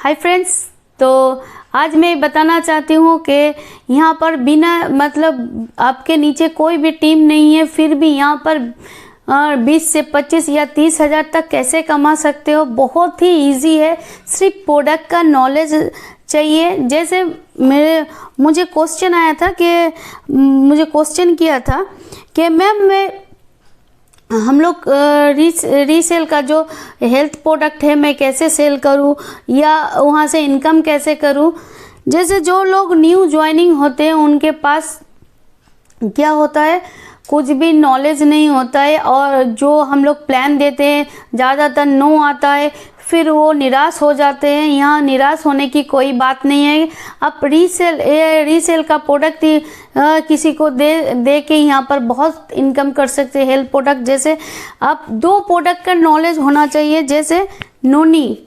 Hi friends, तो आज मैं बताना चाहती हूँ कि यहाँ पर बिना मतलब आपके नीचे कोई भी टीम नहीं है, फिर भी यहाँ पर 20 से 25 या 30 हज़ार तक कैसे कमा सकते हो। बहुत ही इजी है, सिर्फ प्रोडक्ट का नॉलेज चाहिए। जैसे मुझे क्वेश्चन आया था कि मुझे क्वेश्चन किया था कि मैम हम लोग रीसेल का जो हेल्थ प्रोडक्ट है मैं कैसे सेल करूं या वहां से इनकम कैसे करूं। जैसे जो लोग न्यू ज्वाइनिंग होते हैं उनके पास क्या होता है, कुछ भी नॉलेज नहीं होता है और जो हम लोग प्लान देते हैं ज़्यादातर नो आता है, फिर वो निराश हो जाते हैं। यहाँ निराश होने की कोई बात नहीं है। आप रीसेल का प्रोडक्ट किसी को दे के यहाँ पर बहुत इनकम कर सकते हैं। हेल्थ प्रोडक्ट जैसे आप 2 प्रोडक्ट का नॉलेज होना चाहिए, जैसे नोनी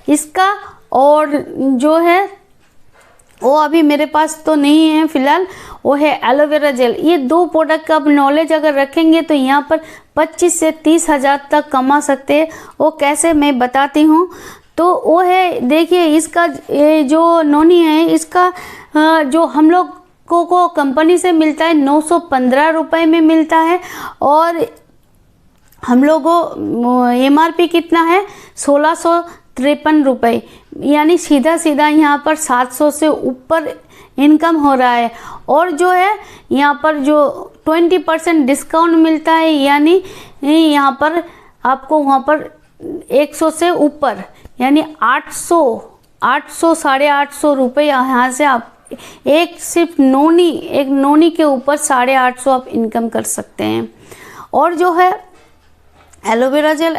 इसका और जो है वो अभी मेरे पास तो नहीं है फिलहाल, वो है एलोवेरा जेल। ये 2 प्रोडक्ट का नॉलेज अगर रखेंगे तो यहाँ पर 25 से 30 हज़ार तक कमा सकते हैं। वो कैसे मैं बताती हूँ। तो वो है, देखिए इसका ये जो नोनी है इसका जो हम लोग को कंपनी से मिलता है 915 रुपये में मिलता है और हम लोगों को MRP कितना है 1653 रुपये, यानी सीधा सीधा यहाँ पर 700 से ऊपर इनकम हो रहा है। और जो है यहाँ पर जो 20% डिस्काउंट मिलता है, यानी यहाँ पर आपको वहाँ पर 100 से ऊपर यानी 800 साढ़े 800 रुपये यहाँ से आप एक नोनी के ऊपर 850 आप इनकम कर सकते हैं। और जो है एलोवेरा जेल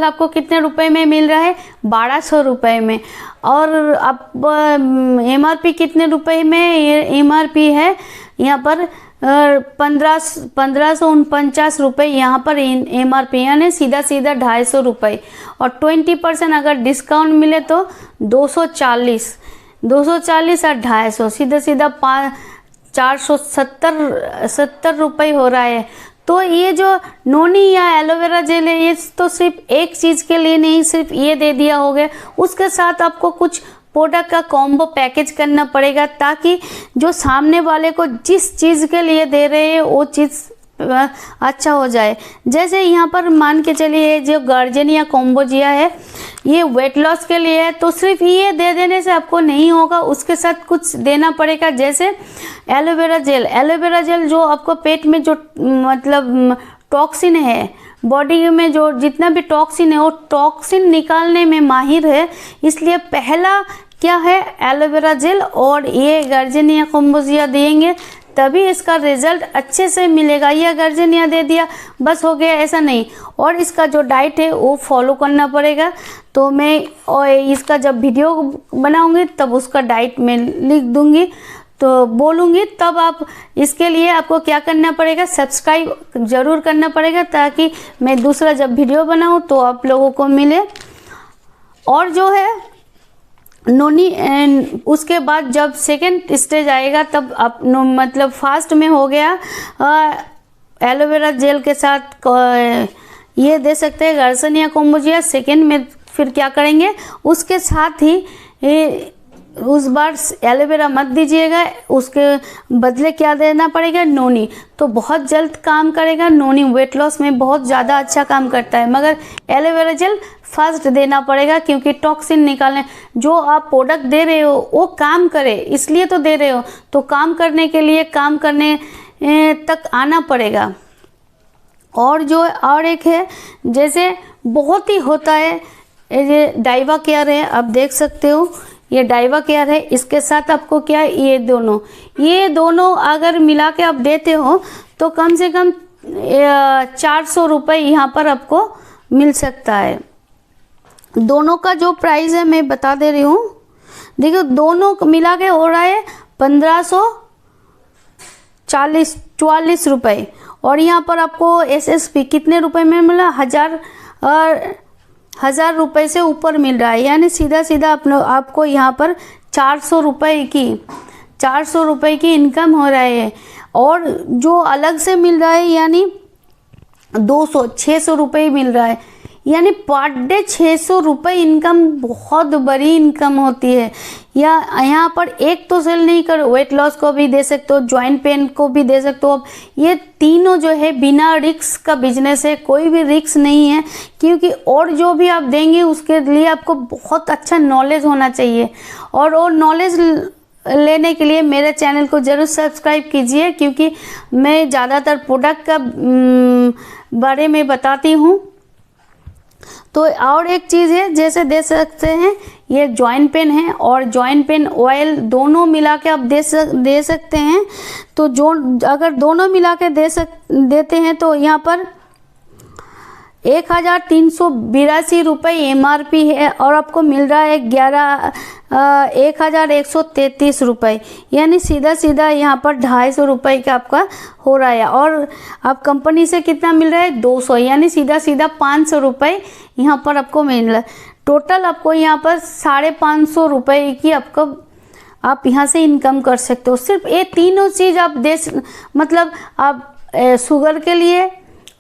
आपको कितने रुपए में मिल रहा है 1200 रुपये में। और आप MRP कितने रुपए में MRP है यहाँ पर 1549 रुपये यहाँ पर MRP, यानी सीधा 250 रुपये। और 20% अगर डिस्काउंट मिले तो 240 और 250 सीधा 470 रुपये हो रहा है। तो ये जो नोनी या एलोवेरा जेल है ये तो सिर्फ एक चीज़ के लिए नहीं, सिर्फ ये दे दिया हो गया, उसके साथ आपको कुछ प्रोडक्ट का कॉम्बो पैकेज करना पड़ेगा ताकि जो सामने वाले को जिस चीज़ के लिए दे रहे हैं वो चीज़ अच्छा हो जाए। जैसे यहाँ पर मान के चलिए जो गार्जेनिया कॉम्बोजिया है ये वेट लॉस के लिए है, तो सिर्फ ये दे देने से आपको नहीं होगा, उसके साथ कुछ देना पड़ेगा। जैसे एलोवेरा जेल जो आपको पेट में जो मतलब टॉक्सिन है, बॉडी में जो जितना भी टॉक्सिन है वो टॉक्सिन निकालने में माहिर है, इसलिए पहला क्या है एलोवेरा जेल और ये गार्जेनिया कॉम्बोजिया देंगे तभी इसका रिजल्ट अच्छे से मिलेगा। यह गार्जेनिया दे दिया बस हो गया, ऐसा नहीं। और इसका जो डाइट है वो फॉलो करना पड़ेगा। तो मैं और इसका जब वीडियो बनाऊंगी तब उसका डाइट में लिख दूंगी, तो बोलूँगी, तब आप इसके लिए आपको क्या करना पड़ेगा, सब्सक्राइब ज़रूर करना पड़ेगा ताकि मैं दूसरा जब वीडियो बनाऊँ तो आप लोगों को मिले। और जो है नोनी उसके बाद जब सेकेंड स्टेज आएगा तब आप मतलब फास्ट में हो गया एलोवेरा जेल के साथ ये दे सकते हैं गार्जेनिया कॉम्बोजिया। सेकेंड में फिर क्या करेंगे, उसके साथ ही उस बार एलोवेरा मत दीजिएगा, उसके बदले क्या देना पड़ेगा नोनी। तो बहुत जल्द काम करेगा नोनी, वेट लॉस में बहुत ज़्यादा अच्छा काम करता है, मगर एलोवेरा जेल फर्स्ट देना पड़ेगा क्योंकि टॉक्सिन निकालने जो आप प्रोडक्ट दे रहे हो वो काम करे, इसलिए तो दे रहे हो, तो काम करने के लिए काम करने तक आना पड़ेगा। और जो और एक है जैसे बहुत ही होता है ये डाइवा केयर है, आप देख सकते हो ये डाइवा केयर है, इसके साथ आपको क्या ये दोनों अगर मिला के आप देते हो तो कम से कम 400 रुपये यहाँ पर आपको मिल सकता है। दोनों का जो प्राइस है मैं बता दे रही हूँ, देखो दोनों मिला के हो रहा है 1544 रुपये। और यहाँ पर आपको SSP कितने रुपए में मिला, 1000 रुपये से ऊपर मिल रहा है, यानी सीधा आपको यहाँ पर 400 रुपये की इनकम हो रहा है। और जो अलग से मिल रहा है यानी 600 रुपये मिल रहा है। यानी पर डे 600 रुपये इनकम बहुत बड़ी इनकम होती है। या यहाँ पर एक तो सेल नहीं कर, वेट लॉस को भी दे सकते हो, जॉइंट पेन को भी दे सकते हो। अब ये तीनों जो है बिना रिस्क का बिजनेस है, कोई भी रिस्क नहीं है, क्योंकि और जो भी आप देंगे उसके लिए आपको बहुत अच्छा नॉलेज होना चाहिए। और नॉलेज लेने के लिए मेरे चैनल को ज़रूर सब्सक्राइब कीजिए, क्योंकि मैं ज़्यादातर प्रोडक्ट का बारे में बताती हूँ। तो और एक चीज़ है, जैसे दे सकते हैं ये जॉइंट पेन है और जॉइंट पेन ऑयल दोनों मिला के आप दे सकते हैं। तो जो अगर दोनों मिला के देते हैं तो यहाँ पर 1382 रुपये MRP है और आपको मिल रहा है 1133 रुपये, यानी सीधा सीधा यहाँ पर 250 रुपये का आपका हो रहा है। और आप कंपनी से कितना मिल रहा है 200, यानी सीधा सीधा 500 रुपये यहाँ पर आपको मिल रहा है। टोटल आपको यहाँ पर 550 रुपये की आप यहाँ से इनकम कर सकते हो। सिर्फ ये तीनों चीज़ आप मतलब आप शुगर के लिए,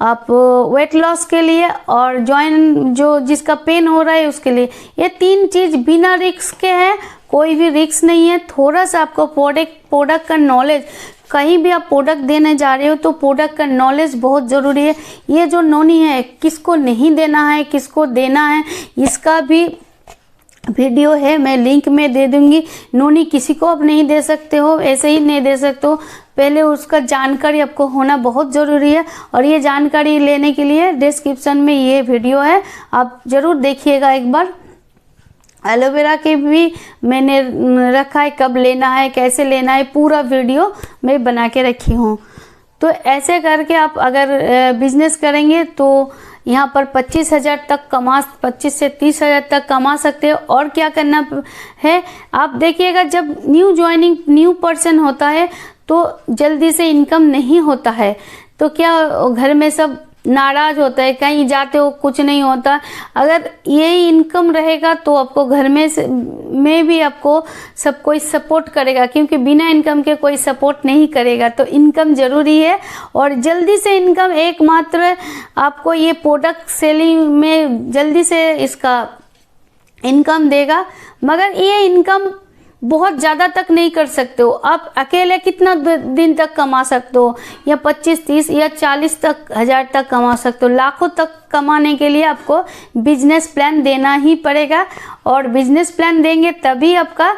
आप वेट लॉस के लिए और जॉइंट जो जिसका पेन हो रहा है उसके लिए, ये तीन चीज़ बिना रिस्क के हैं, कोई भी रिस्क नहीं है। थोड़ा सा आपको प्रोडक्ट का नॉलेज, कहीं भी आप प्रोडक्ट देने जा रहे हो तो प्रोडक्ट का नॉलेज बहुत ज़रूरी है। ये जो नोनी है किसको नहीं देना है, किसको देना है, इसका भी वीडियो है, मैं लिंक में दे दूंगी। नोनी किसी को आप नहीं दे सकते हो, ऐसे ही नहीं दे सकते हो, पहले उसका जानकारी आपको होना बहुत ज़रूरी है। और ये जानकारी लेने के लिए डिस्क्रिप्शन में ये वीडियो है, आप ज़रूर देखिएगा एक बार। एलोवेरा के भी मैंने रखा है, कब लेना है, कैसे लेना है, पूरा वीडियो मैं बना के रखी हूँ। तो ऐसे करके आप अगर बिजनेस करेंगे तो यहाँ पर 25,000 तक 25 से 30,000 तक कमा सकते हो। और क्या करना है, आप देखिएगा, जब न्यू पर्सन होता है तो जल्दी से इनकम नहीं होता है, तो क्या घर में सब नाराज होता है, कहीं जाते हो कुछ नहीं होता। अगर यही इनकम रहेगा तो आपको घर में भी आपको सब कोई सपोर्ट करेगा, क्योंकि बिना इनकम के कोई सपोर्ट नहीं करेगा। तो इनकम ज़रूरी है और जल्दी से इनकम एकमात्र आपको ये प्रोडक्ट सेलिंग में जल्दी से इसका इनकम देगा। मगर ये इनकम बहुत ज़्यादा तक नहीं कर सकते हो आप अकेले। कितना दिन तक कमा सकते हो, या 25, 30 या 40 तक हजार तक कमा सकते हो। लाखों तक कमाने के लिए आपको बिजनेस प्लान देना ही पड़ेगा, और बिजनेस प्लान देंगे तभी आपका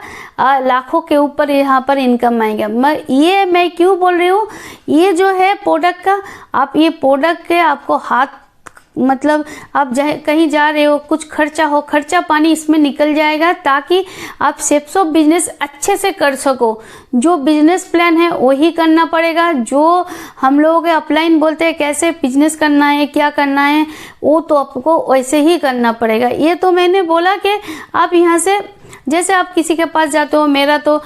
लाखों के ऊपर यहाँ पर इनकम आएगा। मैं क्यों बोल रही हूँ, ये जो है प्रोडक्ट का, आप ये प्रोडक्ट के आपको हाथ, मतलब आप कहीं जा रहे हो, कुछ खर्चा हो, खर्चा पानी इसमें निकल जाएगा, ताकि आप सेप्स ऑफ बिजनेस अच्छे से कर सको। जो बिजनेस प्लान है वही करना पड़ेगा, जो हम लोग अपलाइन बोलते हैं कैसे बिजनेस करना है, क्या करना है, वो तो आपको वैसे ही करना पड़ेगा। ये तो मैंने बोला कि आप यहाँ से, जैसे आप किसी के पास जाते हो, मेरा तो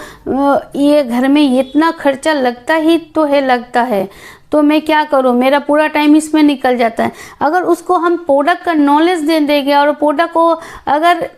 ये घर में इतना खर्चा लगता है, तो मैं क्या करूं, मेरा पूरा टाइम इसमें निकल जाता है। अगर उसको हम प्रोडक्ट का नॉलेज दे देंगे और प्रोडक्ट को अगर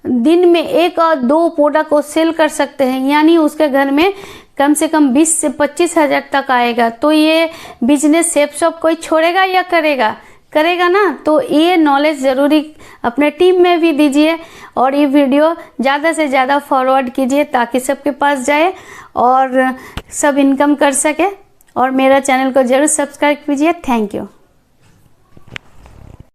दिन में 1 और 2 प्रोडक्ट को सेल कर सकते हैं, यानी उसके घर में कम से कम 20 से 25 हज़ार तक आएगा, तो ये बिजनेस सेप शॉप कोई छोड़ेगा या करेगा ना। तो ये नॉलेज ज़रूरी अपने टीम में भी दीजिए, और ये वीडियो ज़्यादा से ज़्यादा फॉरवर्ड कीजिए ताकि सबके पास जाए और सब इनकम कर सके। और मेरा चैनल को ज़रूर सब्सक्राइब कीजिए। Thank you.